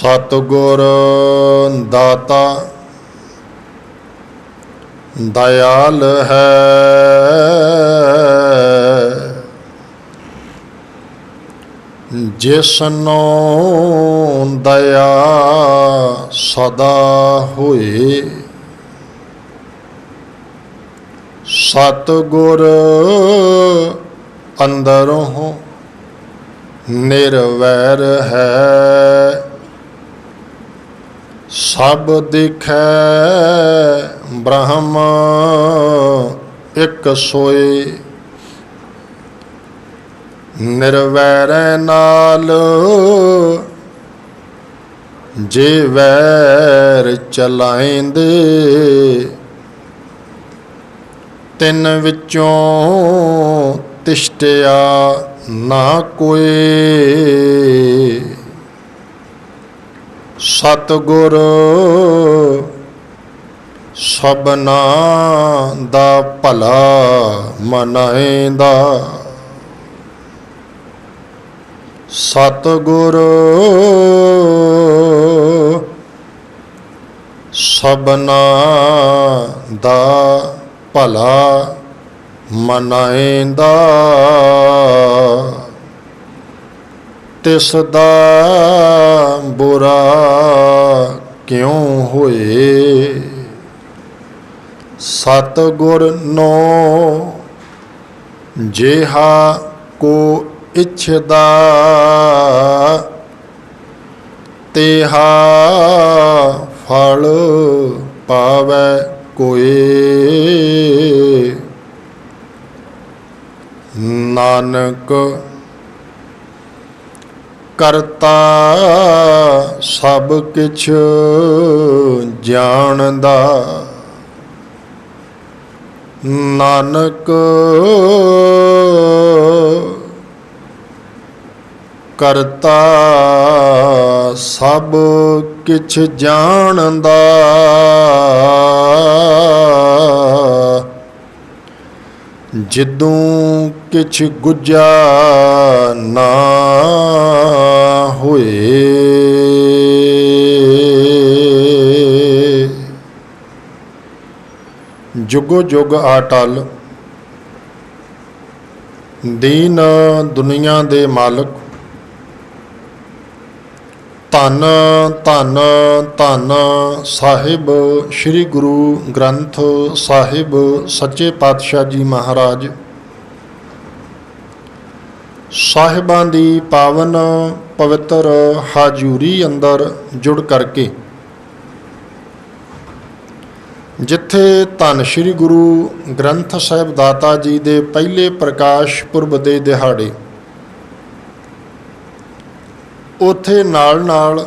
सतगुर दाता दयाल है, जिसनो दया सदा होए। सतगुर अंदरों निर्वैर है, सब दिखै ब्रह्म एक सोए। निर्वैर नाल जे वैर चलाएंदे, तिन विचों तिष्ठिया ना कोई। सतगुर सबना दा भला मनाएंदा। सतगुर सबना दा भला मनाएंदा, तिसदा बुरा क्यों होए। सतगुर नो जेहा को इच्छदा, तेहा फल पावै कोई। नानक करता सब किछ जानदा, नानक करता सब किछ जानदा। जिदों किछ गुझा ना होए। जुगो जुग अटल दीन दुनिया दे मालक, धन धन धन साहिब श्री गुरु ग्रंथ साहिब सच्चे पातशाह जी महाराज। साहिबां दी पावन पवित्र हाजूरी अंदर जुड़ करके, जिथे धन श्री गुरु ग्रंथ साहिब दाता जी दे पहले प्रकाश पुरब दे दिहाड़े, उथे नाल नाल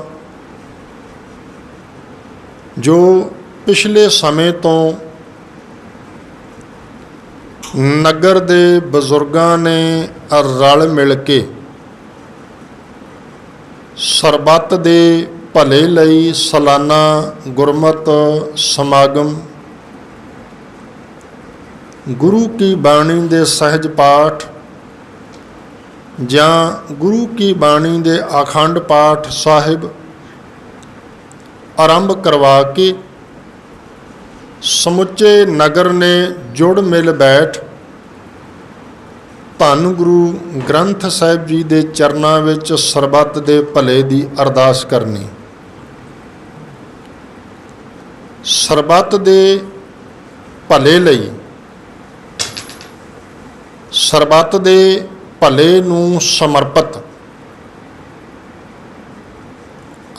जो पिछले समय तो नगर दे बजुर्गां ने रल मिल के सरबत दे भले लई सालाना गुरमत समागम, गुरु की बाणी दे सहज पाठ जां गुरु की बाणी दे अखंड पाठ साहिब आरंभ करवा के समुचे नगर ने जुड़ मिल बैठ धन गुरु ग्रंथ साहिब जी दे चरनां विच सरबत दे भले दी अरदास करनी। सरबत दे भले लई, सरबत दे भले नूं समर्पित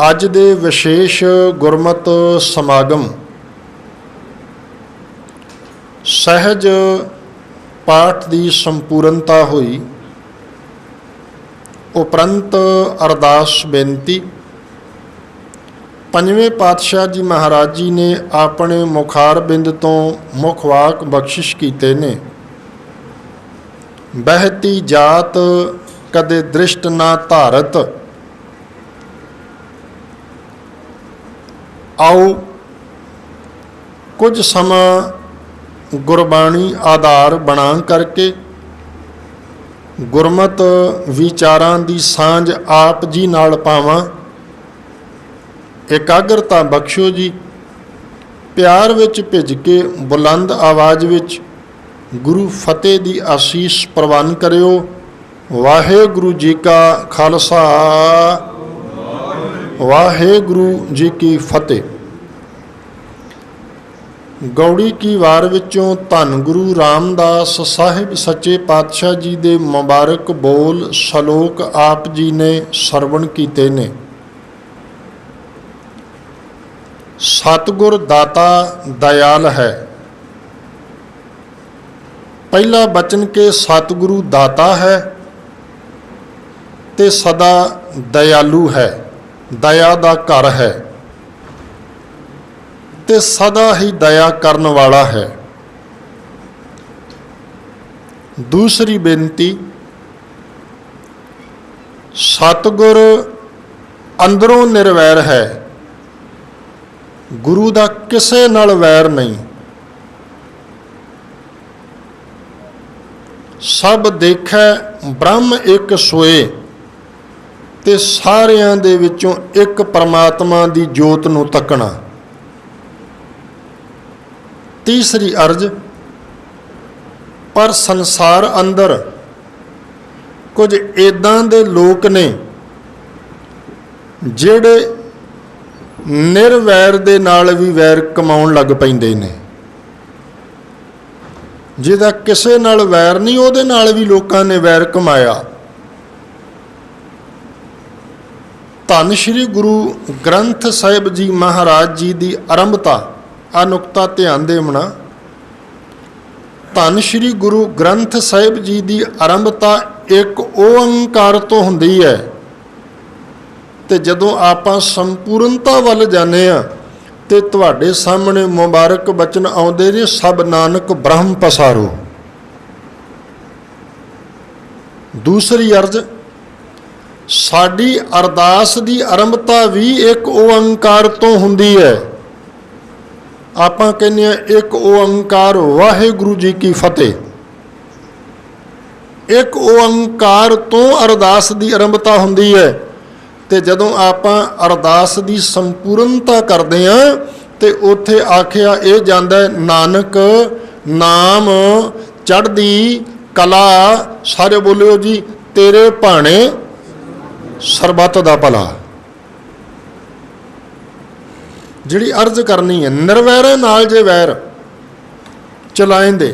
अज दे विशेष गुरमत समागम सहज पाठ की संपूर्णता हुई। उपरंत अरदास बेनती पंजवें पातशाह जी महाराज जी ने अपने मुखार बिंद तो मुखवाक बख्शिश कीते ने। बहती जात कदे दृष्ट ना धारत, आओ कुछ समा गुरबाणी आधार बना करके गुरमत विचारां दी सांझ आप जी नाल पावां ਇਕਾਗਰਤਾ ਬਖਸ਼ੋ ਜੀ। ਪਿਆਰ ਵਿੱਚ ਭਿੱਜ ਕੇ ਬੁਲੰਦ ਆਵਾਜ਼ ਵਿੱਚ ਗੁਰੂ ਫਤਿਹ ਦੀ ਆਸੀਸ ਪ੍ਰਵਾਨ ਕਰਿਓ। ਵਾਹਿਗੁਰੂ ਜੀ ਕਾ ਖਾਲਸਾ, ਵਾਹਿਗੁਰੂ ਜੀ ਕੀ ਫਤਿਹ। ਗੌੜੀ ਕੀ ਵਾਰ ਵਿੱਚੋਂ ਧੰਨ ਗੁਰੂ ਰਾਮਦਾਸ ਸਾਹਿਬ ਸੱਚੇ ਪਾਤਸ਼ਾਹ ਜੀ ਦੇ ਮੁਬਾਰਕ ਬੋਲ ਸ਼ਲੋਕ ਆਪ ਜੀ ਨੇ ਸਰਵਣ ਕੀਤੇ ਨੇ। ਸਤਿਗੁਰ ਦਾਤਾ ਦਇਆਲ ਹੈ। ਪਹਿਲਾ ਬਚਨ ਕੇ ਸਤਿਗੁਰੂ ਦਾਤਾ ਹੈ ਤੇ ਸਦਾ ਦਇਆਲੂ ਹੈ, ਦਇਆ ਦਾ ਘਰ ਹੈ ਤੇ ਸਦਾ ਹੀ ਦਇਆ ਕਰਨ ਵਾਲਾ ਹੈ। ਦੂਸਰੀ ਬੇਨਤੀ, ਸਤਿਗੁਰ ਅੰਦਰੋਂ ਨਿਰਵੈਰ ਹੈ, ਗੁਰੂ ਦਾ ਕਿਸੇ ਨਾਲ ਵੈਰ ਨਹੀਂ। ਸਭ ਦੇਖੈ ਬ੍ਰਹਮ ਇੱਕ ਸੋਏ, ਤੇ ਸਾਰਿਆਂ ਦੇ ਵਿੱਚੋਂ ਇੱਕ ਪਰਮਾਤਮਾ ਦੀ ਜੋਤ ਨੂੰ ਤੱਕਣਾ। ਤੀਸਰੀ ਅਰਜ਼, ਪਰ ਸੰਸਾਰ ਅੰਦਰ ਕੁਝ ਇੱਦਾਂ ਦੇ ਲੋਕ ਨੇ ਜਿਹੜੇ ਨਿਰਵੈਰ ਦੇ ਨਾਲ ਵੀ ਵੈਰ ਕਮਾਉਣ ਲੱਗ ਪੈਂਦੇ ਨੇ। ਜਿਹਦਾ ਕਿਸੇ ਨਾਲ ਵੈਰ ਨਹੀਂ, ਉਹਦੇ ਨਾਲ ਵੀ ਲੋਕਾਂ ਨੇ ਵੈਰ ਕਮਾਇਆ। ਧੰਨ ਸ਼੍ਰੀ ਗੁਰੂ ਗ੍ਰੰਥ ਸਾਹਿਬ ਜੀ ਮਹਾਰਾਜ ਜੀ ਦੀ ਆਰੰਭਤਾ, ਆ ਨੁਕਤਾ ਧਿਆਨ ਦੇਵਣਾ। ਧੰਨ ਸ਼੍ਰੀ ਗੁਰੂ ਗ੍ਰੰਥ ਸਾਹਿਬ ਜੀ ਦੀ ਆਰੰਭਤਾ ਇੱਕ ਓੰਕਾਰ ਤੋਂ ਹੁੰਦੀ ਹੈ, ਤੇ ਜਦੋਂ ਆਪਾਂ ਸੰਪੂਰਨਤਾ ਵੱਲ ਜਾਂਦੇ ਹਾਂ ਤੇ ਤੁਹਾਡੇ ਸਾਹਮਣੇ ਮੁਬਾਰਕ ਬਚਨ ਆਉਂਦੇ ਨੇ, ਸਭ ਨਾਨਕ ਬ੍ਰਹਮ ਪਸਾਰੋ। ਦੂਸਰੀ ਅਰਜ਼, ਸਾਡੀ ਅਰਦਾਸ ਦੀ ਆਰੰਭਤਾ ਵੀ ਇੱਕ ਓੰਕਾਰ ਤੋਂ ਹੁੰਦੀ ਹੈ। ਆਪਾਂ ਕਹਿੰਦੇ ਹਾਂ ਇੱਕ ਓੰਕਾਰ ਵਾਹਿਗੁਰੂ ਜੀ ਕੀ ਫਤਿਹ। ਇੱਕ ਓੰਕਾਰ ਤੋਂ ਅਰਦਾਸ ਦੀ ਆਰੰਭਤਾ ਹੁੰਦੀ ਹੈ, ਤੇ ਜਦੋਂ ਆਪਾਂ ਅਰਦਾਸ ਦੀ ਸੰਪੂਰਨਤਾ ਕਰਦੇ ਹਾਂ ਤੇ ਉੱਥੇ ਆਖਿਆ ਇਹ ਜਾਂਦਾ ਹੈ, ਨਾਨਕ ਨਾਮ ਚੜ੍ਹਦੀ ਕਲਾ। ਸਾਰੇ ਬੋਲਿਓ ਜੀ, ਤੇਰੇ ਭਾਣੇ ਸਰਬੱਤ ਦਾ ਭਲਾ। ਜਿਹੜੀ ਅਰਜ਼ ਕਰਨੀ ਹੈ, ਨਿਰਵੈਰ ਨਾਲ ਜੇ ਵੈਰ ਚਲਾਏਂਦੇ,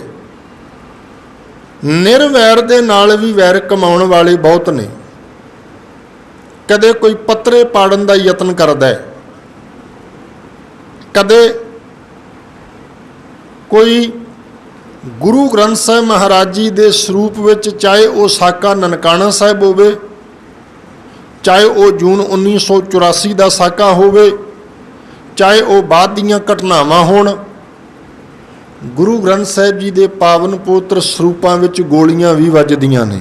ਨਿਰਵੈਰ ਦੇ ਨਾਲ ਵੀ ਵੈਰ ਕਮਾਉਣ ਵਾਲੇ ਬਹੁਤ ਨੇ। ਕਦੇ ਕੋਈ ਪੱਤਰੇ ਪਾੜਨ ਦਾ ਯਤਨ ਕਰਦਾ ਹੈ, ਕਦੇ ਕੋਈ ਗੁਰੂ ਗ੍ਰੰਥ ਸਾਹਿਬ ਮਹਾਰਾਜ ਜੀ ਦੇ ਸਰੂਪ ਵਿੱਚ, ਚਾਹੇ ਉਹ ਸਾਕਾ ਨਨਕਾਣਾ ਸਾਹਿਬ ਹੋਵੇ, ਚਾਹੇ ਉਹ ਜੂਨ 1984 ਦਾ ਸਾਕਾ ਹੋਵੇ, ਚਾਹੇ ਉਹ ਬਾਅਦ ਦੀਆਂ ਘਟਨਾਵਾਂ ਹੋਣ, ਗੁਰੂ ਗ੍ਰੰਥ ਸਾਹਿਬ ਜੀ ਦੇ ਪਾਵਨ ਪਵਿੱਤਰ ਸਰੂਪਾਂ ਵਿੱਚ ਗੋਲੀਆਂ ਵੀ ਵੱਜਦੀਆਂ ਨੇ।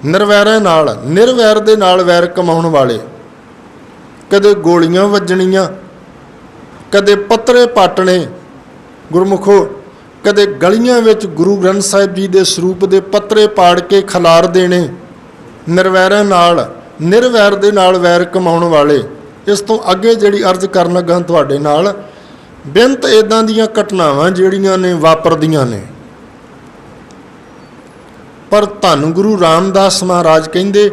ਨਿਰਵੈਰਾਂ ਨਾਲ, ਨਿਰਵੈਰ ਦੇ ਨਾਲ ਵੈਰ ਕਮਾਉਣ ਵਾਲੇ, ਕਦੇ ਗੋਲੀਆਂ ਵੱਜਣੀਆਂ, ਕਦੇ ਪੱਤਰੇ ਪਾਟਣੇ ਗੁਰਮੁਖੋ, ਕਦੇ ਗਲੀਆਂ ਵਿੱਚ ਗੁਰੂ ਗ੍ਰੰਥ ਸਾਹਿਬ ਜੀ ਦੇ ਸਰੂਪ ਦੇ ਪੱਤਰੇ ਪਾੜ ਕੇ ਖਿਲਾਰ ਦੇਣੇ। ਨਿਰਵੈਰਾਂ ਨਾਲ, ਨਿਰਵੈਰ ਦੇ ਨਾਲ ਵੈਰ ਕਮਾਉਣ ਵਾਲੇ। ਇਸ ਤੋਂ ਅੱਗੇ ਜਿਹੜੀ ਅਰਜ਼ ਕਰਨ ਲੱਗਾ ਤੁਹਾਡੇ ਨਾਲ, ਬੇਅੰਤ ਇੱਦਾਂ ਦੀਆਂ ਘਟਨਾਵਾਂ ਜਿਹੜੀਆਂ ਨੇ ਵਾਪਰਦੀਆਂ ਨੇ, ਪਰ ਧੰਨ ਗੁਰੂ ਰਾਮਦਾਸ ਮਹਾਰਾਜ ਕਹਿੰਦੇ,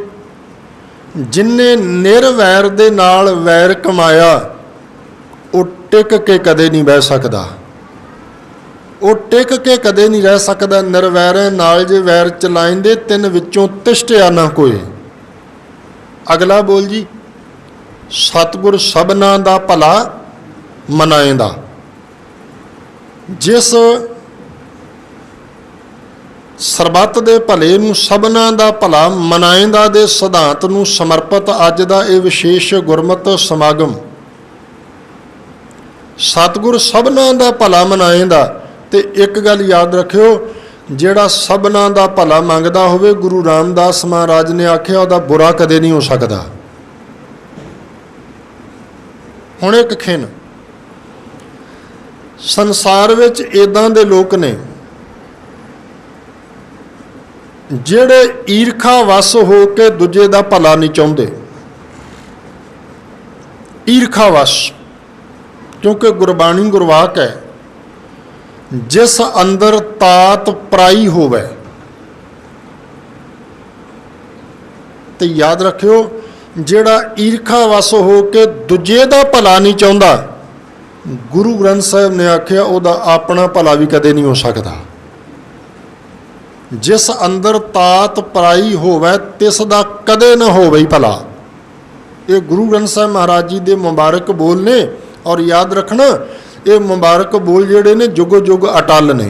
ਜਿਨਨੇ ਨਿਰਵੈਰ ਦੇ ਨਾਲ ਵੈਰ ਕਮਾਇਆ ਉਹ ਟਿਕ ਕੇ ਕਦੇ ਨਹੀਂ ਬਹਿ ਸਕਦਾ। ਉਹ ਟਿਕ ਕੇ ਕਦੇ ਨਹੀਂ ਰਹਿ ਸਕਦਾ। ਨਿਰਵੈਰਾਂ ਨਾਲ ਜੇ ਵੈਰ ਚਲਾਇੰਦੇ, ਤਿੰਨ ਵਿੱਚੋਂ ਤਿਸ਼ਟਿਆ ਨਾ ਕੋਈ। ਅਗਲਾ ਬੋਲ ਜੀ, ਸਤਿਗੁਰ ਸਭਨਾਂ ਦਾ ਭਲਾ ਮਨਾਏਂਦਾ। ਜਿਸ ਸਰਬੱਤ ਦੇ ਭਲੇ ਨੂੰ, ਸਭਨਾਂ ਦਾ ਭਲਾ ਮਨਾਏਂਦਾ ਦੇ ਸਿਧਾਂਤ ਨੂੰ ਸਮਰਪਿਤ ਅੱਜ ਦਾ ਇਹ ਵਿਸ਼ੇਸ਼ ਗੁਰਮਤਿ ਸਮਾਗਮ। ਸਤਿਗੁਰ ਸਭਨਾਂ ਦਾ ਭਲਾ ਮਨਾਏਂਦਾ। ਤੇ ਇੱਕ ਗੱਲ ਯਾਦ ਰੱਖਿਓ, ਜਿਹੜਾ ਸਭਨਾਂ ਦਾ ਭਲਾ ਮੰਗਦਾ ਹੋਵੇ, ਗੁਰੂ ਰਾਮਦਾਸ ਮਹਾਰਾਜ ਨੇ ਆਖਿਆ ਉਹਦਾ ਬੁਰਾ ਕਦੇ ਨਹੀਂ ਹੋ ਸਕਦਾ। ਹੁਣ ਇੱਕ ਖਿਣ ਸੰਸਾਰ ਵਿੱਚ ਇੱਦਾਂ ਦੇ ਲੋਕ ਨੇ ਜਿਹੜੇ ਈਰਖਾ ਵਸ ਹੋ ਕੇ ਦੂਜੇ ਦਾ ਭਲਾ ਨਹੀਂ ਚਾਹੁੰਦੇ। ਈਰਖਾਵਸ਼, क्योंकि गुरबाणी गुरवाक है, जिस अंदर तात पराई होवे। तो याद रखियो, जिहड़ा ईरखावश हो के दूजे दा भला नहीं चाहुंदा, गुरु ग्रंथ साहिब ने आख्या उहदा अपना भला भी कदे नहीं हो सकता। जिस अंदर तात पराई होवे तिस दा कदे ना होवे भला। ये गुरु ग्रंथ साहिब महाराज जी दे मुबारक बोल ने। और याद रखना, ये मुबारक बोल जिहड़े ने जुगो जुग अटल ने।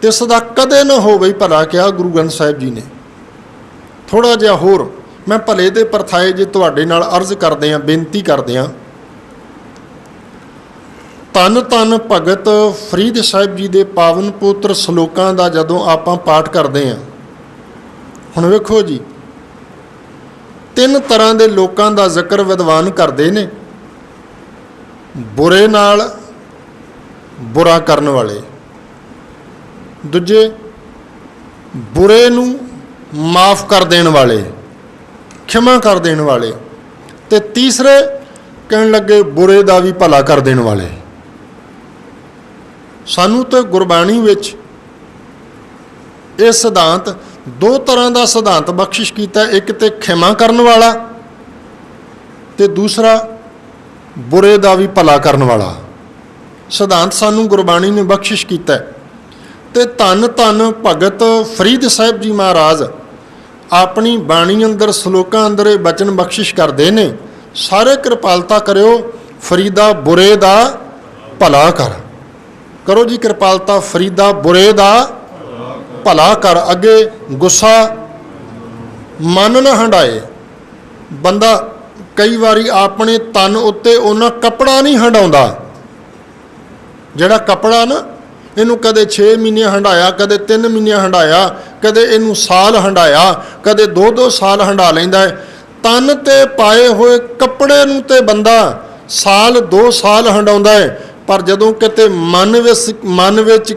तिस दा कदे ना होवे भला कहा गुरु ग्रंथ साहिब जी ने। थोड़ा जिहा होर मैं भले दे परथाए जे तुहाडे नाल अर्ज करदे हां, बेनती करदे हां। धन धन भगत फरीद साहिब जी दे पावन पुत्र सलोकां दा जदों आपां पाठ करदे हां, हुण वेखो जी, 3 तरह दे लोकां दा जिक्र विद्वान करदे ने। बुरे नाल बुरा करन वाले, दूजे बुरे नूं माफ़ कर देण वाले, क्षमा कर देण वाले, ते तीसरे कहण लगे बुरे दा भी भला कर देण वाले। सानू तो गुरबाणी विच ये सिद्धांत 2 तरह का सिद्धांत बख्शिश किया, एक तो क्षमा करन वाला ते दूसरा बुरे दा भी भला करन वाला सिद्धांत सानू गुरबाणी ने बख्शिश किया। ते धन धन भगत फरीद साहिब जी महाराज अपनी बाणी अंदर सलोकां अंदर बचन बख्शिश करते हैं, सारे कृपालता करो फरीदा बुरे दा भला कर। करो जी कृपालता फरीदा बुरे दा भला कर। अगे गुस्सा मन न हंडाए। बंदा कई बारी अपने तन उत्ते उन्ना कपड़ा नहीं हंडाउंदा। जिहड़ा कपड़ा ना, इनू कदे 6 महीने हंडाया, कदे 3 महीने हंडाया, कदे इनू साल हंडाया, कदे 2-2 साल हंडा लैंदा है। तन ते पाए हुए कपड़े नू ते बंदा साल 2 साल हंडाउंदा है, पर जदों किते मन विच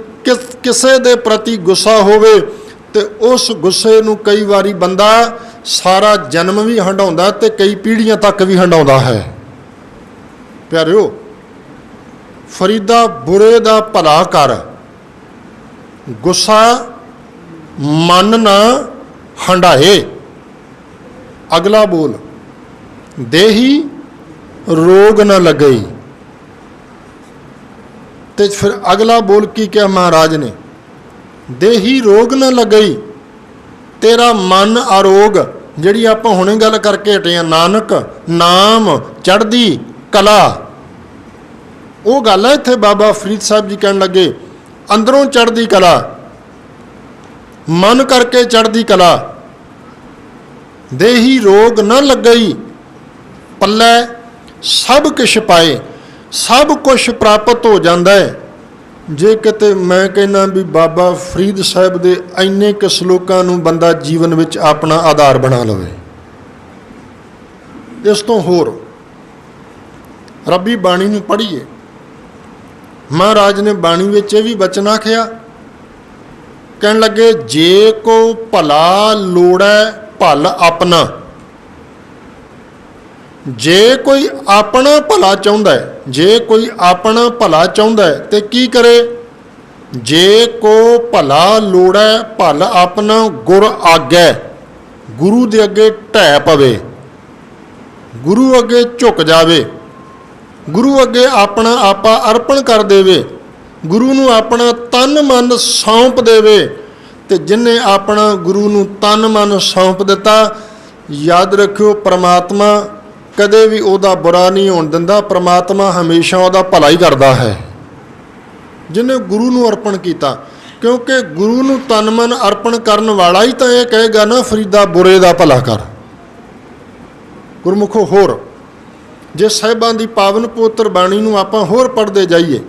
किसे दे प्रति गुस्सा होवे ते उस गुस्से नू कई बारी बंदा सारा जन्म भी हंडाउंदा ते कई पीढ़ियां तक भी हंडाउंदा है। प्यारिओ, फरीदा बुरे दा भला कर, गुस्सा मन ना हंडाए। अगला बोल, देही रोग न लगई। ते फिर अगला बोल की क्या महाराज ने, देही रोग न लगई, तेरा मन आरोग। जिहड़ी आपां हुणे गल करके हटे हैं, नानक नाम चढ़दी कला, वो गल है। इत्थे बाबा फरीद साहब जी कहन लगे अंदरों चढ़दी कला, मन करके चढ़दी कला। देही रोग न लगई, पल्ले सब कुछ पाए, सब कुछ प्राप्त हो जाता है। जे किते मैं कहना भी बाबा फरीद साहब दे इन्ने क सलोकां नूं बंदा जीवन विच अपना आधार बना लवे। इस तो होर रब्बी बाणी नूं पढ़ीए। महाराज ने बाणी विच भी बचन आखिया, कहन लगे जे को भला लोड़ै भल अपना। जे कोई अपना भला चाहुंदा है, जे कोई अपना भला चाहुंदा है ते की करे, जे को भला लोड़ै भल अपना गुर आगै। गुरु दे अगे ढह पवे, गुरु अगे झुक जावे, गुरु अगे अपना आपा अर्पण कर देवे, गुरु नूं अपना तन मन सौंप देवे। ते जिन्हें अपना गुरु नूं तन मन सौंप दिता, याद रखियो परमात्मा कदे भी उहदा बुरा नहीं होण दिंदा। परमात्मा हमेशा उहदा भला ही करदा है जिन्हें गुरु नूं अर्पण कीता। क्योंकि गुरु नूं तन मन अर्पण करन वाला ही तो यह कहेगा ना, फरीदा बुरे दा भला कर। गुरमुखो होर जे साहिबां दी पावन पवित्र बाणी नूं आपां होर पढ़दे जाइए,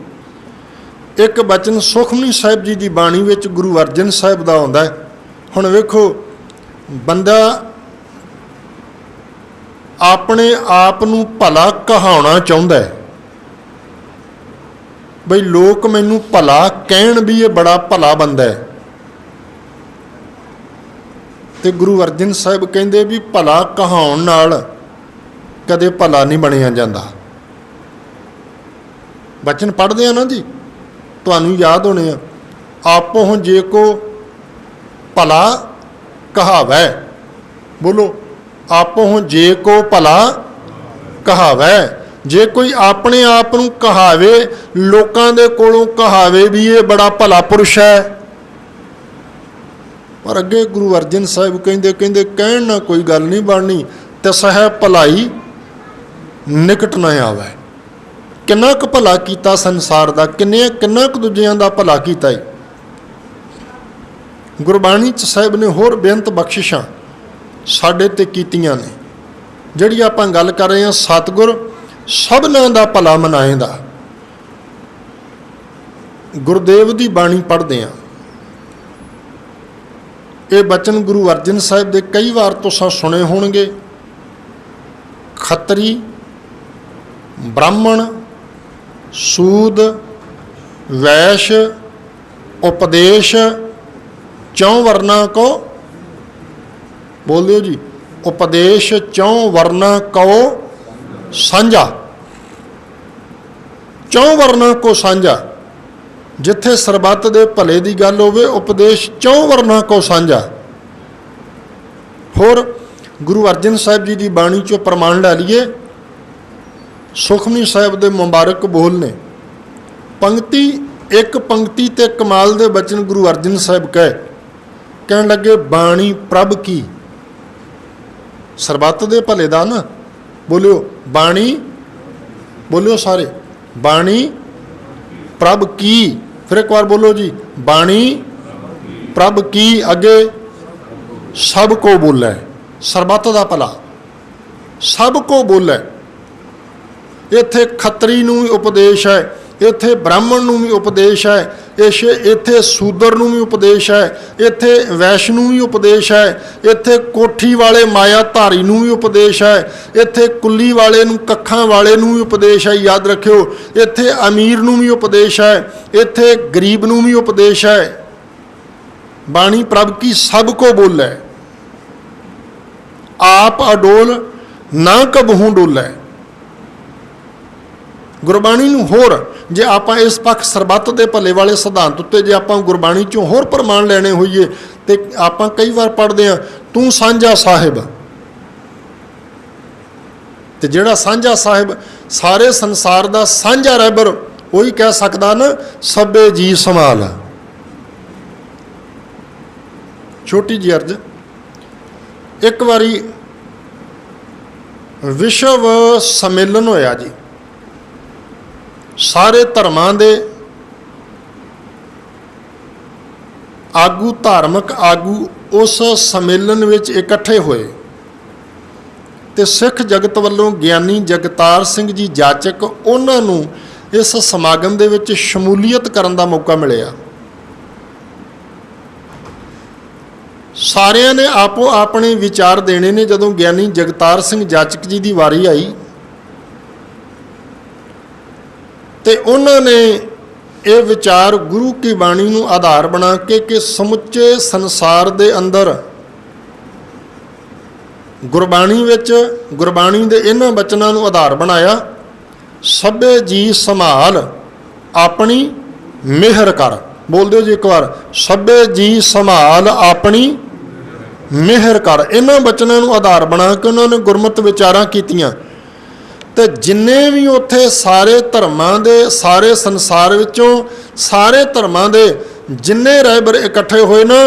एक बचन सुखमनी साहिब जी की बाणी विच गुरु अर्जन साहिब का आउंदा है। हुण वेखो, बंदा अपने आप नूं भला कहाउणा चाहुंदा है, बई लोग मैनूं भला कहण भी ये बड़ा भला बंदा है। ते गुरु अर्जन साहिब कहंदे भी भला कहाउण नाल कदे भला नहीं बनिया जाता। बचन पढ़ते हैं ना जी, तुहानूं याद होने आ, आपो जे को भला कहावै, बोलो आपो जे को भला कहावै। जे कोई अपने आप नूं कहावे, लोकां दे कोलों कहावे भी ये बड़ा भला पुरुष है, पर अगे गुरु अर्जन साहिब कहते कहते कहण ना कोई गल नहीं बननी, तिस है भलाई निकट न आवे। किन्ना क भला कीता संसार दा, किन्ना क दूजियां दा भला कीता है। गुरबाणी च साहिब ने होर बेअंत बख्शिशां साडे ते कीतियां ने। जिहड़ी आपां गल कर रहे हैं सतगुर सबनां दा भला मनाएंदा। गुरुदेव दी बाणी पढ़दे हैं, ये बचन गुरु अर्जन साहिब दे कई बार तुसां सुने होणगे। खत्तरी, ब्राह्मण, सूद, वैश्य, उपदेश, चौं वर्णा को, बोल दो जी, उपदेश चौं वर्णा को सांझा। चौं वर्णा को सांझा, जिथे सरबत दे भले दी गल होवे, उपदेश चौं वर्णा को सांझा। होर गुरु अर्जन साहिब जी की बाणी चो प्रमाण लै लीए। सुखमनी साहिब दे मुबारक बोल ने, पंक्ति एक पंक्ति ते कमाल दे बचन गुरु अर्जन साहिब कहन लगे, बाणी प्रभ की, सरबत दे भले दा ना, बोलियो बाणी, बोलियो सारे, बाणी प्रभ की। फिर एक बार बोलो जी, बाणी प्रभ की। अगे सब को बोले, सरबत दा भला सब को बोले। इत्थे खत्तरी नूं भी उपदेश है, इत्थे ब्राह्मण नूं भी उपदेश है, इत्थे सूदर नूं भी उपदेश है, इत्थे वैश्य नूं भी उपदेश है, इत्थे कोठी वाले माया धारी नूं भी उपदेश है, इत्थे कुल्ली वाले नूं, कखां वाले नूं भी उपदेश है। याद रखियो, इत्थे अमीर नूं भी उपदेश है, इत्थे गरीब नूं भी उपदेश है। बाणी प्रभ की सब को बोले, आप अडोल ना कबहू डोलै। गुरबाणी नूं होर जे आपां इस पक्ष सरबत दे भले वाले सिद्धांत उत्ते जे आपां गुरबाणी चों होर प्रमाण लैणे होईए ते आपां कई वार पढ़दे हां, तूं सांझा साहिब। ते जिहड़ा सांझा साहिब सारे संसार दा सांझा रहबर, वही कह सकदा ना, सभे जी संभाल। छोटी जी अर्ज, एक वारी विश्व सम्मेलन होया जी, सारे धर्मां दे आगू, धार्मिक आगू उस सम्मेलन विच इकट्ठे होए ते सिख जगत वालों ज्ञानी जगतार सिंह जी जाचक उन्हां नूं इस समागम दे विच शमूलीयत करन दा मौका मिलिया। सारिਆਂ ने आपो अपने विचार देने ने। जदों ज्ञानी जगतार सिंह जाचक जी की वारी आई तो उन्होंने ये विचार गुरु की बाणी नूं आधार बना के कि समुचे संसार दे अंदर गुरबाणी विच, गुरबाणी दे इन्हां बचनां नूं आधार बनाया, सभे जी संभाल अपनी मेहर कर। बोल दो जी एक बार, सभे जी संभाल अपनी मेहर कर। इन्हां बचनां नूं आधार बना के उन्होंने गुरमत विचारां कीतियां ते जिन्ने भी उत्थे सारे धर्मां दे, सारे संसार विचों सारे धर्मां दे जिन्ने रहबर इकट्ठे होए ना,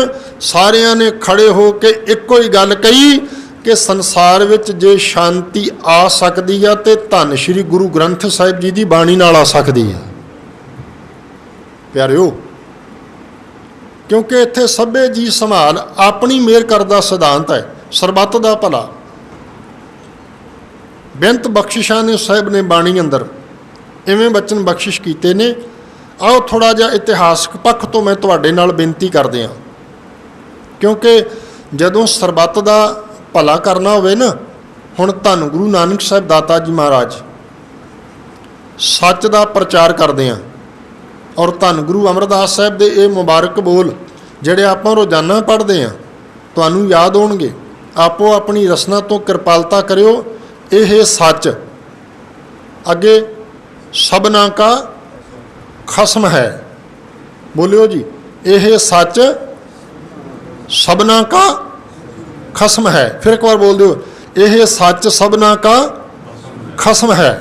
सारियां ने खड़े हो के इक्को ही गल कही कि संसार विच जे शांति आ सकदी है तो धन श्री गुरु ग्रंथ साहिब जी की बाणी नाल आ सकदी है। प्यारिओ, क्योंकि इत्थे सभे जी संभाल अपनी मेहर करदा सिद्धांत है, सरबत दा भला। बेअंत बख्शिशां ने साहिब ने बाणी अंदर इवें बचन बख्शिश कीते ने। आओ थोड़ा जिहा इतिहासक पक्ष तो मैं तुहाडे नाल बेनती करदे हां, क्योंकि जदों सरबत दा भला करना होवे ना, हुण धन गुरु नानक साहिब दाता जी महाराज सच का प्रचार करते हैं और धन गुरु अमरदास साहिब के ये मुबारक बोल जिहड़े आपां रोज़ाना पढ़ते हैं तुहानूं याद होणगे। आपो अपनी रसना तो कृपालता करियो, ਇਹ ਸੱਚ ਅੱਗੇ ਸਭਨਾ का खसम है। बोलियो जी, यह सच सबना का खसम है। फिर एक बार बोल दो, यह सच सबना का खसम है।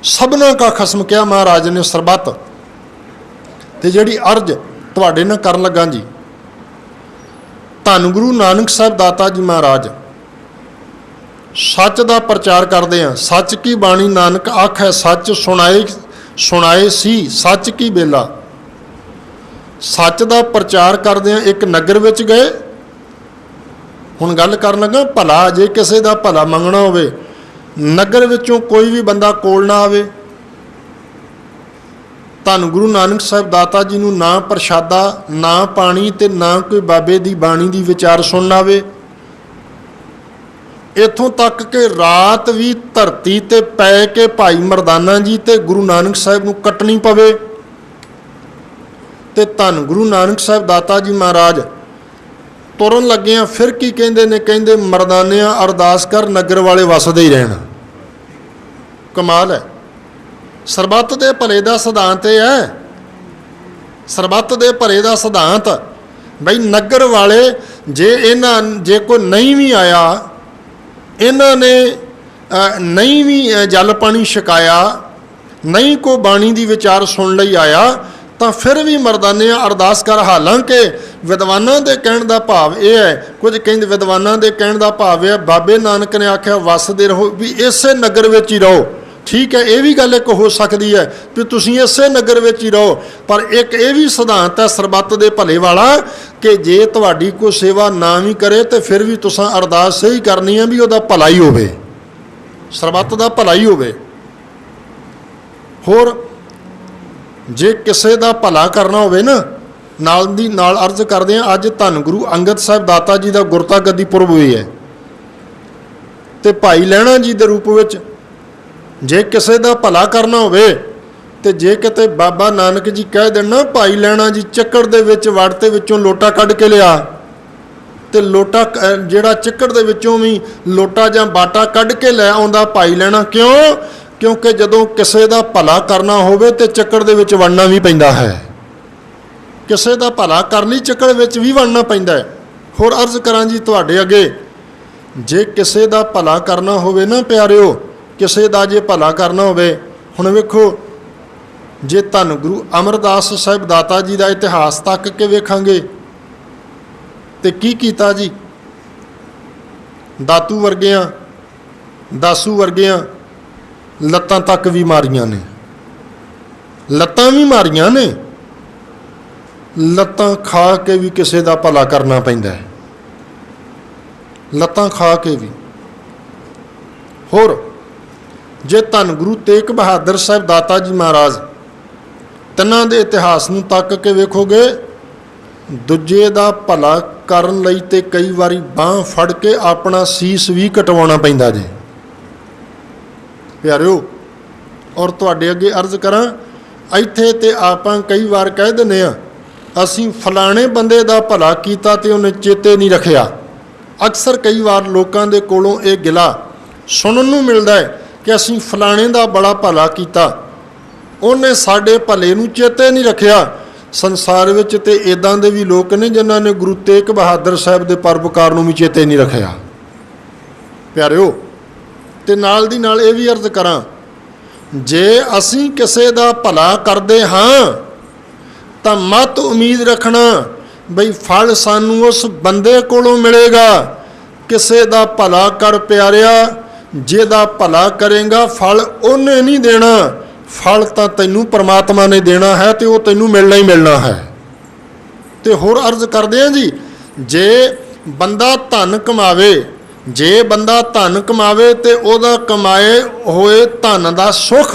सबना का खसम क्या महाराज ने सरबत ते जिहड़ी अर्ज तुहाडे नाल करन लगा जी, धन गुरु नानक साहब दाता जी महाराज सच का प्रचार करते हैं। सच की बाणी नानक आखै सच सुनाए सी सच की बेला। सच का प्रचार करदे एक नगर विच गए। हुण गल करन लगा भला, जे किसी का भला मंगना होवे, नगर विचों कोई भी बंदा कोल ना आवे, धन गुरु नानक साहब दाता जी नूं ना प्रशादा ना पानी ते ना कोई बाबे की बाणी की विचार सुनना आवे। इत्थों तक कि रात भी धरती ते पै के भाई मरदाना जी ते गुरु नानक साहब नूं कटनी पवे। ते धन गुरु नानक साहब दाता जी महाराज तुरन लगे फिर की कहंदे ने, कहंदे मरदानिया अरदास कर नगर वाले वसदे ही रहना। कमाल है। सरबत दे भले दा सिद्धांत यह है, सरबत दे भले दा सिद्धांत बई नगर वाले जे कोई नहीं भी आया, इन्हां ने नहीं भी जल पानी छकाया, नहीं को बाणी दी विचार सुन लई आया, तो फिर भी मरदाने अरदास कर। हालांकि विद्वानां दे कहण दा भाव यह है, कुछ कहंदे विद्वानां दे कहण दा भाव है बाबे नानक ने आख्या वसदे रहो भी इसे नगर विच ही रहो। ठीक है, ये भी गल एक हो सकती है भी तुसीं इसे नगर विच ही रहो, पर एक ये भी सिद्धांत है सरबत दे भले वाला कि जे तुहाडी कोई सेवा ना भी करे तो फिर भी तुसां अरदास सही करनी है भी उहदा भला ही होवे, सरबत दा भला ही होवे। होर जे किसी का भला करना होवे ना, नाल दी नाल अर्ज करदे हैं अज धन गुरु अंगद साहब दाता जी का गुरता गद्दी पुरब हुई है, तो भाई लैणा जी के रूप में जे किसी का भला करना होवे ते जे किते बाबा नानक जी कह देना भाई लैणा जी चक्कड़ दे विच वड़ते विचों लोटा कढ़ के लिया, तो लोटा जिहड़ा चक्कड़ दे विचों भी लोटा जां बाटा कढ़ के लै आउंदा भाई लैणा। क्यों? क्योंकि जदों किसी का भला करना होवे ते चक्कड़ दे विच वड़ना भी पैंदा है, किसी का भला कर लई चक्कड़ विच भी वड़ना पैंदा है। होर अर्ज करां जी तुहाडे अगे, जे किसी का भला करना होवे ना प्यारिओ, किसी का जे भला करना होवे, हुण वेखो जे धन गुरु अमरदास साहिब दाता जी का इतिहास तक के वेखांगे तो की कीता जी, दातू वर्गियां दासू वर्गियां लत्तां तक भी मारियां ने, लत्तां भी मारियां ने, लत्तां खा के भी किसी का भला करना पैंदा है, लत्तां खा के भी। होर जे धन गुरु तेग बहादुर साहब दाता जी महाराज तिन्हां दे इतिहास नूं तक के वेखोगे, दूजे दा भला करन लई ते कई वारी बांह फड़ के अपना सीस भी कटवाउणा पैंदा जे प्यारिओ। और तुहाडे अगे अर्ज करां, इत्थे ते आपां कई वार कह दिंदे आ असीं फलाणे बंदे दा भला कीता ते उहने चेते नहीं रखिया। अक्सर कई वार लोकां दे कोलों ये गिला सुनन नूं मिलदा है कि असीं फलाणे दा बड़ा भला कीता, उन्हें साडे भले नूं चेते नहीं रखिया। संसार विच ते इदां दे भी लोक ने जिन्हां ने गुरु तेग बहादुर साहब दे परोपकार नूं भी चेते नहीं रखिया प्यारिओ। ते नाल दी नाल ये भी अर्ज करां, जे असीं किसी दा भला करदे हां तां मत उम्मीद रखना बई फल सानूं उस बंदे कोलों मिलेगा। किसी दा भला कर प्यारिआ, जेदा भला करेगा फल उन्हें नहीं देना, फल तो तैनूं परमात्मा ने देना है तो वह तैनूं मिलना ही मिलना है। तो होर अर्ज करदे हैं जी, जे बंदा धन कमावे, जे बंदा धन कमावे तो वह कमाए होए धन का सुख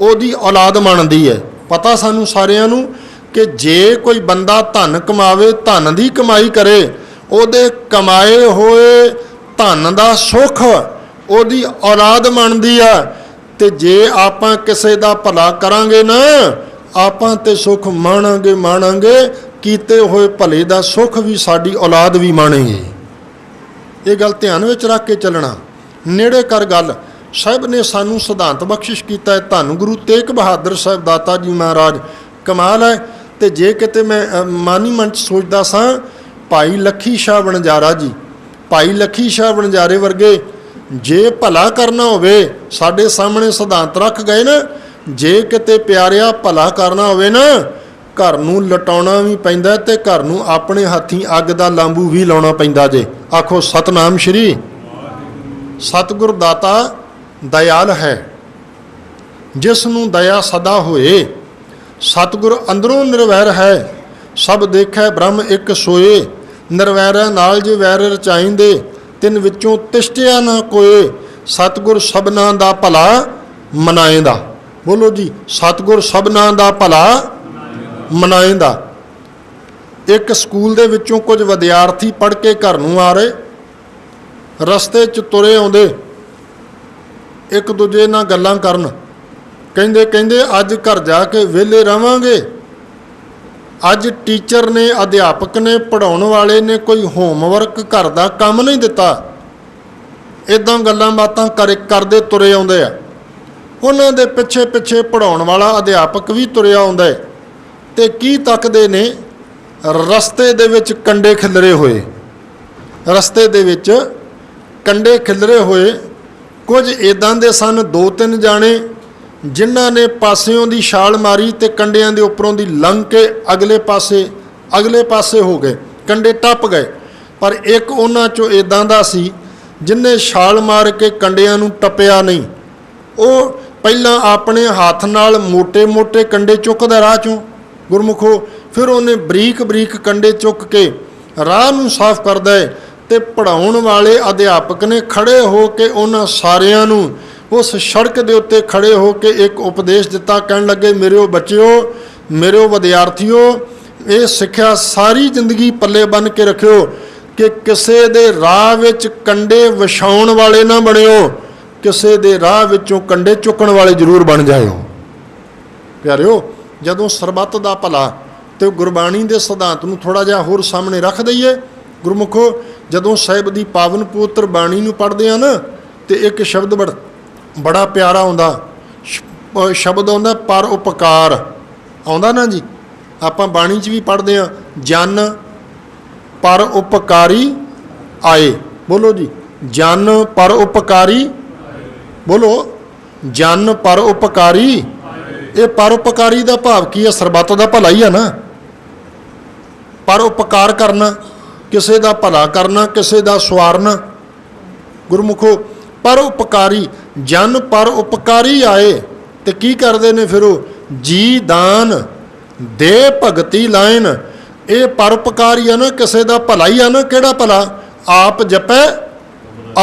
ओदी औलाद मनदी है। पता सानूं सारिआं नूं कि जे कोई बंदा धन कमावे, धन की कमाई करे, ਉਹਦੇ कमाए होए धन का सुख ਉਹਦੀ औलाद मनदी आ। ते जे आपां किसी का भला करांगे ना, आपां ते सुख माणांगे माणांगे, कीते होए भले का सुख भी साडी औलाद भी माणेगी। ये गल ध्यान विच रख के चलना, नेड़े कर गल। ਸਾਹਿਬ ਨੇ ਸਾਨੂੰ ਸਿਧਾਂਤ ਬਖਸ਼ਿਸ਼ ਕੀਤਾ ਹੈ। ਧੰਨ ਗੁਰੂ ਤੇਗ ਬਹਾਦਰ ਸਾਹਿਬ ਦਾਤਾ ਜੀ ਮਹਾਰਾਜ, ਕਮਾਲ ਹੈ। ਤੇ ਜੇ ਕਿਤੇ ਮੈਂ ਮਾਨੀ ਮਨ 'ਚ ਸੋਚਦਾ ਸਾਂ, ਭਾਈ ਲੱਖੀ ਸ਼ਾਹ ਵਣਜਾਰਾ ਜੀ, ਭਾਈ ਲੱਖੀ ਸ਼ਾਹ ਵਣਜਾਰੇ ਵਰਗੇ ਜੇ ਭਲਾ ਕਰਨਾ ਹੋਵੇ, ਸਾਡੇ ਸਾਹਮਣੇ ਸਿਧਾਂਤ ਰੱਖ ਗਏ ਨਾ, ਜੇ ਕਿਤੇ ਪਿਆਰਿਆ ਭਲਾ ਕਰਨਾ ਹੋਵੇ ਨਾ, ਘਰ ਨੂੰ ਲਟਾਉਣਾ ਵੀ ਪੈਂਦਾ ਤੇ ਘਰ ਨੂੰ ਆਪਣੇ ਹੱਥੀਂ ਅੱਗ ਦਾ ਲਾਂਬੂ ਵੀ ਲਾਉਣਾ ਪੈਂਦਾ ਜੇ। ਆਖੋ ਸਤਨਾਮ ਸ਼੍ਰੀ। ਸਤਿਗੁਰ ਦਾਤਾ ਦਇਆਲ ਹੈ, ਜਿਸ ਨੂੰ ਦਇਆ ਸਦਾ ਹੋਏ। ਸਤਿਗੁਰ ਅੰਦਰੋਂ ਨਿਰਵੈਰ ਹੈ, ਸਭ ਦੇਖੈ ਬ੍ਰਹਮ ਇੱਕ ਸੋਏ। ਨਿਰਵੈਰਾਂ ਨਾਲ ਜੇ ਵੈਰ ਰਚਾਈਂਦੇ, ਤਿੰਨ ਵਿੱਚੋਂ ਤਿਸ਼ਟਿਆ ਨਾ ਕੋਏ। ਸਤਿਗੁਰ ਸਭਨਾਂ ਦਾ ਭਲਾ ਮਨਾਏਂਦਾ। ਬੋਲੋ ਜੀ, ਸਤਿਗੁਰ ਸਭਨਾਂ ਦਾ ਭਲਾ ਮਨਾਏਂਦਾ। ਇੱਕ ਸਕੂਲ ਦੇ ਵਿੱਚੋਂ ਕੁਝ ਵਿਦਿਆਰਥੀ ਪੜ੍ਹ ਕੇ ਘਰ ਨੂੰ ਆ ਰਹੇ, ਰਸਤੇ 'ਚ ਤੁਰੇ ਆਉਂਦੇ, ਇੱਕ ਦੂਜੇ ਨਾਲ ਗੱਲਾਂ ਕਰਨ, ਕਹਿੰਦੇ ਅੱਜ ਘਰ ਜਾ ਕੇ ਵਿਹਲੇ ਰਹਾਂਗੇ। ਅੱਜ ਟੀਚਰ ਨੇ, ਅਧਿਆਪਕ ਨੇ, ਪੜ੍ਹਾਉਣ ਵਾਲੇ ਨੇ ਕੋਈ ਹੋਮਵਰਕ ਘਰ ਦਾ ਕੰਮ ਨਹੀਂ ਦਿੱਤਾ। ਇੱਦਾਂ ਗੱਲਾਂ ਬਾਤਾਂ ਕਰਦੇ ਤੁਰੇ ਆਉਂਦੇ ਆ। ਉਹਨਾਂ ਦੇ ਪਿੱਛੇ ਪਿੱਛੇ ਪੜ੍ਹਾਉਣ ਵਾਲਾ ਅਧਿਆਪਕ ਵੀ ਤੁਰਿਆ ਆਉਂਦਾ ਹੈ। ਤੇ ਕੀ ਤੱਕਦੇ ਨੇ? ਰਸਤੇ ਦੇ ਵਿੱਚ ਕੰਡੇ ਖਿਲਰੇ ਹੋਏ, ਰਸਤੇ ਦੇ ਵਿੱਚ ਕੰਡੇ ਖਿਲਰੇ ਹੋਏ। ਕੁਝ ਇੱਦਾਂ ਦੇ ਸਨ, 2-3 ਜਾਣੇ, ਜਿਨ੍ਹਾਂ ਨੇ ਪਾਸਿਓਂ ਦੀ ਛਾਲ ਮਾਰੀ ਤੇ ਕੰਡਿਆਂ ਦੇ ਉੱਪਰੋਂ ਦੀ ਲੰਘ ਕੇ ਅਗਲੇ ਪਾਸੇ ਹੋ ਗਏ, ਕੰਡੇ ਟੱਪ ਗਏ। ਪਰ ਇੱਕ ਉਹਨਾਂ 'ਚੋਂ ਇੱਦਾਂ ਦਾ ਸੀ ਜਿਹਨੇ ਛਾਲ ਮਾਰ ਕੇ ਕੰਡਿਆਂ ਨੂੰ ਟੱਪਿਆ ਨਹੀਂ। ਉਹ ਪਹਿਲਾਂ ਆਪਣੇ ਹੱਥ ਨਾਲ ਮੋਟੇ-ਮੋਟੇ ਕੰਡੇ ਚੁੱਕਦਾ ਰਾਹ 'ਚੋਂ ਗੁਰਮੁਖੋ, ਫਿਰ ਉਹਨੇ ਬਰੀਕ ਕੰਡੇ ਚੁੱਕ ਕੇ ਰਾਹ ਨੂੰ ਸਾਫ਼ ਕਰਦਾ ਹੈ। ਤੇ ਪੜ੍ਹਾਉਣ ਵਾਲੇ ਅਧਿਆਪਕ ਨੇ ਖੜੇ ਹੋ ਕੇ ਉਹਨਾਂ ਸਾਰਿਆਂ ਨੂੰ ਉਸ ਸੜਕ ਦੇ ਉੱਤੇ ਖੜੇ ਹੋ ਕੇ ਇੱਕ ਉਪਦੇਸ਼ ਦਿੱਤਾ। ਕਹਿਣ ਲੱਗੇ, ਮੇਰਿਓ ਬੱਚਿਓ, ਮੇਰਿਓ ਵਿਦਿਆਰਥੀਓ, ਇਹ ਸਿੱਖਿਆ ਸਾਰੀ ਜ਼ਿੰਦਗੀ ਪੱਲੇ ਬੰਨ੍ਹ ਕੇ ਰੱਖਿਓ ਕਿ ਕਿਸੇ ਦੇ ਰਾਹ ਵਿੱਚ ਕੰਡੇ ਵਿਛਾਉਣ ਵਾਲੇ ਨਾ ਬਣਿਓ, ਕਿਸੇ ਦੇ ਰਾਹ ਵਿੱਚੋਂ ਕੰਡੇ ਚੁੱਕਣ ਵਾਲੇ ਜ਼ਰੂਰ ਬਣ ਜਾਇਓ। ਪਿਆਰਿਓ, ਜਦੋਂ ਸਰਬੱਤ ਦਾ ਭਲਾ ਤੇ ਗੁਰਬਾਣੀ ਦੇ ਸਿਧਾਂਤ ਨੂੰ ਥੋੜ੍ਹਾ ਜਿਹਾ ਹੋਰ ਸਾਹਮਣੇ ਰੱਖ ਦਈਏ ਗੁਰਮੁਖੋ, ਜਦੋਂ ਸਾਹਿਬ ਦੀ ਪਾਵਨ ਪਵਿੱਤਰ ਬਾਣੀ ਨੂੰ ਪੜ੍ਹਦੇ ਆ ਨਾ, ਤੇ ਇੱਕ ਸ਼ਬਦ ਬੜਾ ਪਿਆਰਾ ਆਉਂਦਾ, ਸ਼ਬਦ ਆਉਂਦਾ ਪਰ ਉਪਕਾਰ ਆਉਂਦਾ ਨਾ ਜੀ। ਆਪਾਂ ਬਾਣੀ 'ਚ ਵੀ ਪੜ੍ਹਦੇ ਹਾਂ, ਜਨ ਪਰ ਉਪਕਾਰੀ ਆਏ। ਬੋਲੋ ਜੀ, ਜਨ ਪਰ ਉਪਕਾਰੀ, ਬੋਲੋ, ਜਨ ਪਰ ਉਪਕਾਰੀ। ਇਹ ਪਰਉਪਕਾਰੀ ਦਾ ਭਾਵ ਕੀ ਹੈ? ਸਰਬੱਤ ਦਾ ਭਲਾ ਹੀ ਆ ਨਾ। ਪਰ ਉਪਕਾਰ ਕਰਨਾ, ਕਿਸੇ ਦਾ ਭਲਾ ਕਰਨਾ, ਕਿਸੇ ਦਾ ਸਵਾਰਨਾ। ਗੁਰਮੁਖੋ, ਪਰਉਪਕਾਰੀ, ਜਨ ਪਰ ਉਪਕਾਰੀ ਆਏ। ਤੇ ਕੀ ਕਰਦੇ ਨੇ ਫਿਰ ਉਹ? ਜੀ ਦਾਨ ਦੇ ਭਗਤੀ ਲਾਇਨ। ਇਹ ਪਰਉਪਕਾਰੀ ਆ ਨਾ, ਕਿਸੇ ਦਾ ਭਲਾ ਹੀ ਆ ਨਾ। ਕਿਹੜਾ ਭਲਾ? ਆਪ ਜਪੈ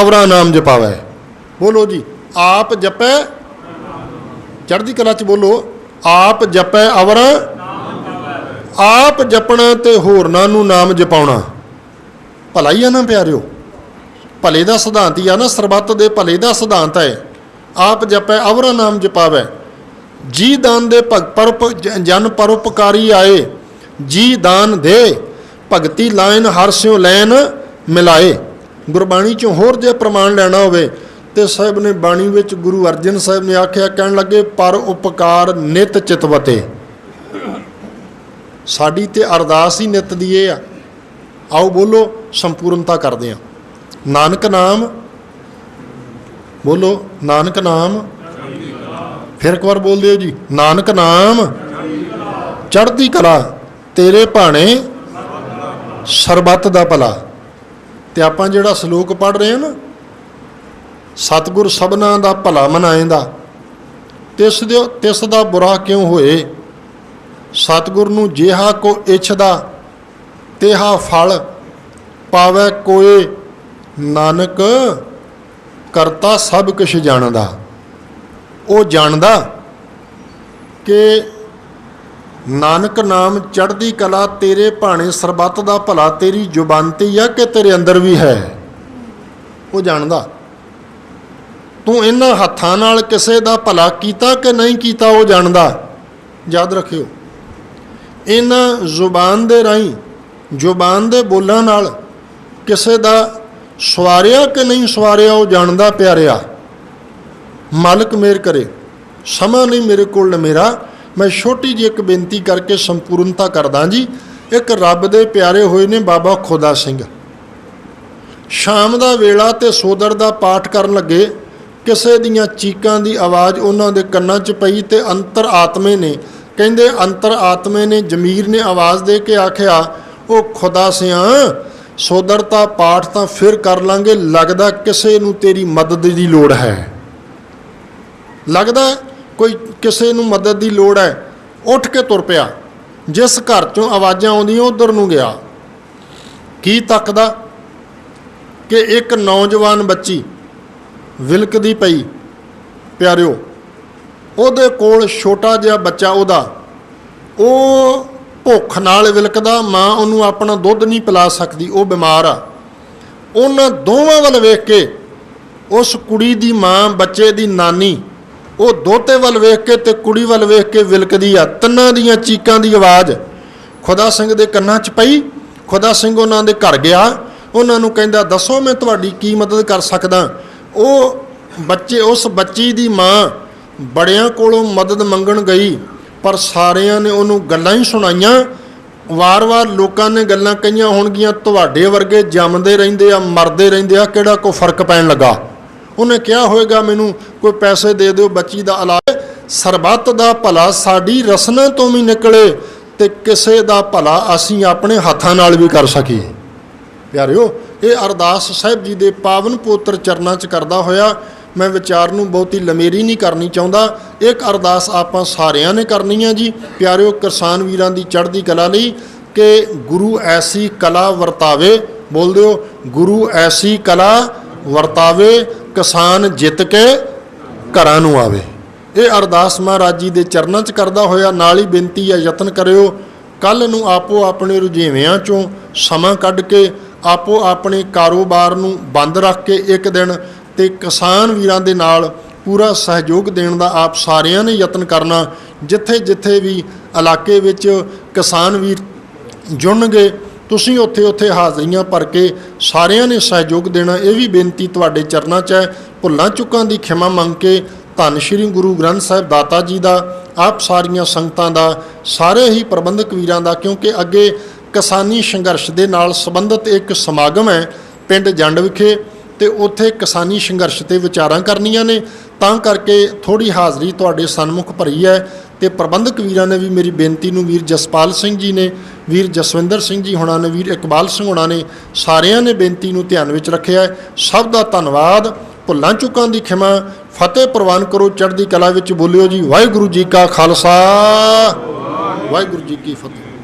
ਅਵਰਾ ਨਾਮ ਜਪਾਵੈ। ਬੋਲੋ ਜੀ, ਆਪ ਜਪੈ, ਚੜ੍ਹਦੀ ਕਲਾ 'ਚ ਬੋਲੋ, ਆਪ ਜਪੈ ਅਵਰ। ਆਪ ਜਪਣਾ ਤੇ ਹੋਰਨਾਂ ਨੂੰ ਨਾਮ ਜਪਾਉਣਾ ਭਲਾ ਹੀ ਆ ਨਾ ਪਿਆਰਿਓ। ਭਲੇ ਦਾ ਸਿਧਾਂਤ ਹੀ ਆ ਨਾ, ਸਰਬੱਤ ਦੇ ਭਲੇ ਦਾ ਸਿਧਾਂਤ ਹੈ। ਆਪ ਜਪੈ ਅਵਰ ਨਾਮ ਜਪਾਵੈ। ਜੀ ਦਾਨ ਦੇ ਜਨ ਪਰਉਪਕਾਰੀ ਆਏ। ਜੀ ਦਾਨ ਦੇ ਭਗਤੀ ਲਾਇਨ ਹਰ ਸਿਉ ਲੈਨ ਮਿਲਾਏ। ਗੁਰਬਾਣੀ 'ਚੋਂ ਹੋਰ ਜੇ ਪ੍ਰਮਾਣ ਲੈਣਾ ਹੋਵੇ ਤੇ ਸਾਹਿਬ ਨੇ ਬਾਣੀ ਵਿੱਚ ਗੁਰੂ ਅਰਜਨ ਸਾਹਿਬ ਨੇ ਆਖਿਆ, ਕਹਿਣ ਲੱਗੇ, ਪਰ ਉਪਕਾਰ ਨਿਤ ਚਿਤਵਤੇ। ਸਾਡੀ ਤੇ ਅਰਦਾਸ ਹੀ ਨਿਤ ਦੀ ਇਹ ਆ। ਆਓ ਬੋਲੋ, ਸੰਪੂਰਨਤਾ ਕਰਦੇ ਹਾਂ। ਨਾਨਕ ਨਾਮ, ਬੋਲੋ, ਨਾਨਕ ਨਾਮ। ਫਿਰ ਇੱਕ ਵਾਰ ਬੋਲ ਦਿਓ ਜੀ, ਨਾਨਕ ਨਾਮ ਚੜ੍ਹਦੀ ਕਲਾ, ਤੇਰੇ ਭਾਣੇ ਸਰਬੱਤ ਦਾ ਭਲਾ। ਤੇ ਆਪਾਂ ਜਿਹੜਾ ਸਲੋਕ ਪੜ੍ਹ ਰਹੇ ਹਾਂ ਨਾ, ਸਤਿਗੁਰ ਸਭਨਾਂ ਦਾ ਭਲਾ ਮਨਾਏਂਦਾ, ਤਿਸ ਦਾ ਬੁਰਾ ਕਿਉਂ ਹੋਏ। ਸਤਿਗੁਰ ਨੂੰ ਜਿਹਾ ਕੋ ਇੱਛਦਾ, ਤੇਹਾ ਫਲ ਪਾਵੈ ਕੋਏ। ਨਾਨਕ ਕਰਤਾ ਸਭ ਕੁਛ ਜਾਣਦਾ। ਉਹ ਜਾਣਦਾ ਕਿ ਨਾਨਕ ਨਾਮ ਚੜ੍ਹਦੀ ਕਲਾ, ਤੇਰੇ ਭਾਣੇ ਸਰਬੱਤ ਦਾ ਭਲਾ ਤੇਰੀ ਜ਼ੁਬਾਨ 'ਤੇ ਹੀ ਆ ਕਿ ਤੇਰੇ ਅੰਦਰ ਵੀ ਹੈ। ਉਹ ਜਾਣਦਾ। ਤੂੰ ਇਹਨਾਂ ਹੱਥਾਂ ਨਾਲ ਕਿਸੇ ਦਾ ਭਲਾ ਕੀਤਾ ਕਿ ਨਹੀਂ ਕੀਤਾ, ਉਹ ਜਾਣਦਾ। ਯਾਦ ਰੱਖਿਓ, ਇਹਨਾਂ ਜ਼ੁਬਾਨ ਦੇ ਰਾਹੀਂ, ਜ਼ੁਬਾਨ ਦੇ ਬੋਲਾਂ ਨਾਲ ਕਿਸੇ ਦਾ ਸਵਾਰਿਆ ਕਿ ਨਹੀਂ ਸਵਾਰਿਆ, ਉਹ ਜਾਣਦਾ ਪਿਆਰਿਆ। मालिक मेहर करे। समा नहीं मेरे कोल मेरा, मैं छोटी जी एक बेनती करके संपूर्णता करदा जी। एक रब दे प्यारे होए ने बाबा खोदा सिंह, शाम दा वेला ते सोदर दा पाठ करन लगे, किसे दियां चीकां दी आवाज़ उन्हां दे कन्नां च पई ते अंतर आत्मे ने, कहंदे अंतर आत्मे ने जमीर ने आवाज़ दे के आखिया, ओ खुदा सिया सोदर ता पाठ तां फिर कर लांगे, लगदा किसे नूं तेरी मदद दी लोड़ है, लगदा कोई किसे नूं मदद दी लोड़ है। उठ के तुर पिया, जिस घर चों आवाज़ां आउंदियां उधर नूं गया। की तकदा कि एक नौजवान बच्ची विलकदी पई, प्यारिओ ਉਹਦੇ ਕੋਲ छोटा जिहा बच्चा ਉਹਦਾ, ਉਹ ਭੁੱਖ ਨਾਲ ਵਿਲਕਦਾ, ਮਾਂ ਉਹਨੂੰ ਆਪਣਾ ਦੁੱਧ ਨਹੀਂ ਪਿਲਾ ਸਕਦੀ, ਉਹ ਬਿਮਾਰ ਆ। ਉਹਨਾਂ ਦੋਵਾਂ ਵੱਲ ਵੇਖ ਕੇ ਉਸ ਕੁੜੀ ਦੀ ਮਾਂ, ਬੱਚੇ ਦੀ ਨਾਨੀ, ਉਹ ਦੋਤੇ ਵੱਲ ਵੇਖ ਕੇ ਤੇ ਕੁੜੀ ਵੱਲ ਵੇਖ ਕੇ ਵਿਲਕਦੀ ਆ। ਤਿੰਨਾਂ ਦੀਆਂ ਚੀਕਾਂ ਦੀ ਆਵਾਜ਼ ਖੁਦਾ ਸਿੰਘ ਦੇ ਕੰਨਾਂ 'ਚ ਪਈ। ਖੁਦਾ ਸਿੰਘ ਉਹਨਾਂ ਦੇ ਘਰ ਗਿਆ, ਉਹਨਾਂ ਨੂੰ ਕਹਿੰਦਾ, ਦੱਸੋ ਮੈਂ ਤੁਹਾਡੀ ਕੀ ਮਦਦ ਕਰ ਸਕਦਾ। ਉਹ ਬੱਚੇ, ਉਸ ਬੱਚੀ ਦੀ ਮਾਂ ਬੜਿਆਂ ਕੋਲੋਂ ਮਦਦ ਮੰਗਣ ਗਈ, ਪਰ ਸਾਰਿਆਂ ਨੇ ਉਹਨੂੰ ਗੱਲਾਂ ਹੀ ਸੁਣਾਈਆਂ। ਵਾਰ-ਵਾਰ ਲੋਕਾਂ ਨੇ ਗੱਲਾਂ ਕਹੀਆਂ ਹੋਣਗੀਆਂ, ਤੁਹਾਡੇ ਵਰਗੇ ਜੰਮਦੇ ਰਹਿੰਦੇ ਆ, ਮਰਦੇ ਰਹਿੰਦੇ ਆ, ਕਿਹੜਾ ਕੋਈ ਫਰਕ ਪੈਣ ਲੱਗਾ। ਉਹਨੇ ਕਿਹਾ ਹੋਵੇਗਾ, ਮੈਨੂੰ ਕੋਈ ਪੈਸੇ ਦੇ ਦਿਓ, ਬੱਚੀ ਦਾ ਇਲਾਜ। ਸਰਬੱਤ ਦਾ ਭਲਾ ਸਾਡੀ ਰਸਨਾ ਤੋਂ ਵੀ ਨਿਕਲੇ ਤੇ ਕਿਸੇ ਦਾ ਭਲਾ ਅਸੀਂ ਆਪਣੇ ਹੱਥਾਂ ਨਾਲ ਵੀ ਕਰ ਸਕੀਏ। ਪਿਆਰਿਓ, ਇਹ ਅਰਦਾਸ ਸਾਹਿਬ ਜੀ ਦੇ ਪਾਵਨ ਪਵਿੱਤਰ ਚਰਨਾਂ 'ਚ ਕਰਦਾ ਹੋਇਆ मैं विचार नूं बहुती लमेरी नहीं करनी चाहता। एक अरदास आपां सारियां ने करनी है जी प्यारिओ, किसान वीरां दी चढ़दी कला लई कि गुरु ऐसी कला वरतावे। बोल दिओ, गुरु ऐसी कला वरतावे, किसान जित के घरां नूं आवे। ये अरदास महाराज जी दे चरनां 'च करदा होया नाल ही बेनती है, यतन करिओ कल नूं आपो अपने रुझेविआं 'चों समां कढ के आपो अपने कारोबार नूं बंद रख के एक दिन ਤੇ ਕਿਸਾਨ ਵੀਰਾਂ ਦੇ ਨਾਲ ਪੂਰਾ ਸਹਿਯੋਗ ਦੇਣ ਦਾ ਆਪ ਸਾਰਿਆਂ ਨੇ ਯਤਨ ਕਰਨਾ। ਜਿੱਥੇ ਜਿੱਥੇ ਵੀ ਇਲਾਕੇ ਵਿੱਚ ਕਿਸਾਨ ਵੀਰ ਜੁੜਨਗੇ, ਤੁਸੀਂ ਉੱਥੇ ਉੱਥੇ ਹਾਜ਼ਰੀਆਂ ਭਰ ਕੇ ਸਾਰਿਆਂ ਨੇ ਸਹਿਯੋਗ ਦੇਣਾ। ਇਹ ਵੀ ਬੇਨਤੀ ਤੁਹਾਡੇ ਚਰਨਾਂ 'ਚ ਹੈ। ਭੁੱਲਾਂ ਚੁੱਕਾਂ ਦੀ ਖਿਮਾ ਮੰਗ ਕੇ ਧੰਨ ਸ਼੍ਰੀ ਗੁਰੂ ਗ੍ਰੰਥ ਸਾਹਿਬ ਦਾਤਾ ਜੀ ਦਾ, ਆਪ ਸਾਰੀਆਂ ਸੰਗਤਾਂ ਦਾ, ਸਾਰੇ ਹੀ ਪ੍ਰਬੰਧਕ ਵੀਰਾਂ ਦਾ, ਕਿਉਂਕਿ ਅੱਗੇ ਕਿਸਾਨੀ ਸੰਘਰਸ਼ ਦੇ ਨਾਲ ਸੰਬੰਧਿਤ ਇੱਕ ਸਮਾਗਮ ਹੈ ਪਿੰਡ ਜੰਡ ਵਿਖੇ, ਤੇ ਉੱਥੇ ਕਿਸਾਨੀ ਸੰਘਰਸ਼ ਤੇ ਵਿਚਾਰਾਂ ਕਰਨੀਆਂ ਨੇ, ਤਾਂ ਕਰਕੇ ਥੋੜੀ ਹਾਜ਼ਰੀ ਤੁਹਾਡੇ ਸਨਮੁਖ ਭਰੀ ਹੈ। ਤੇ ਪ੍ਰਬੰਧਕ ਵੀਰਾਂ ਨੇ ਵੀ ਮੇਰੀ ਬੇਨਤੀ ਨੂੰ, ਵੀਰ ਜਸਪਾਲ ਸਿੰਘ ਜੀ ਨੇ, ਵੀਰ ਜਸਵਿੰਦਰ ਸਿੰਘ ਜੀ ਹੋਣਾ ਨੇ, ਵੀਰ ਇਕਬਾਲ ਸਿੰਘ ਹੋਣਾ ਨੇ, ਸਾਰਿਆਂ ਨੇ ਬੇਨਤੀ ਨੂੰ ਧਿਆਨ ਵਿੱਚ ਰੱਖਿਆ ਹੈ। ਸਭ ਦਾ ਧੰਨਵਾਦ। ਭੁੱਲਾਂ ਚੁੱਕਾਂ ਦੀ ਖਿਮਾ, ਫਤਿਹ ਪ੍ਰਵਾਨ ਕਰੋ। ਚੜ੍ਹਦੀ ਕਲਾ ਵਿੱਚ ਬੋਲਿਓ ਜੀ। ਵਾਹਿਗੁਰੂ ਜੀ ਕਾ ਖਾਲਸਾ, ਵਾਹਿਗੁਰੂ ਜੀ ਕੀ ਫਤਿਹ।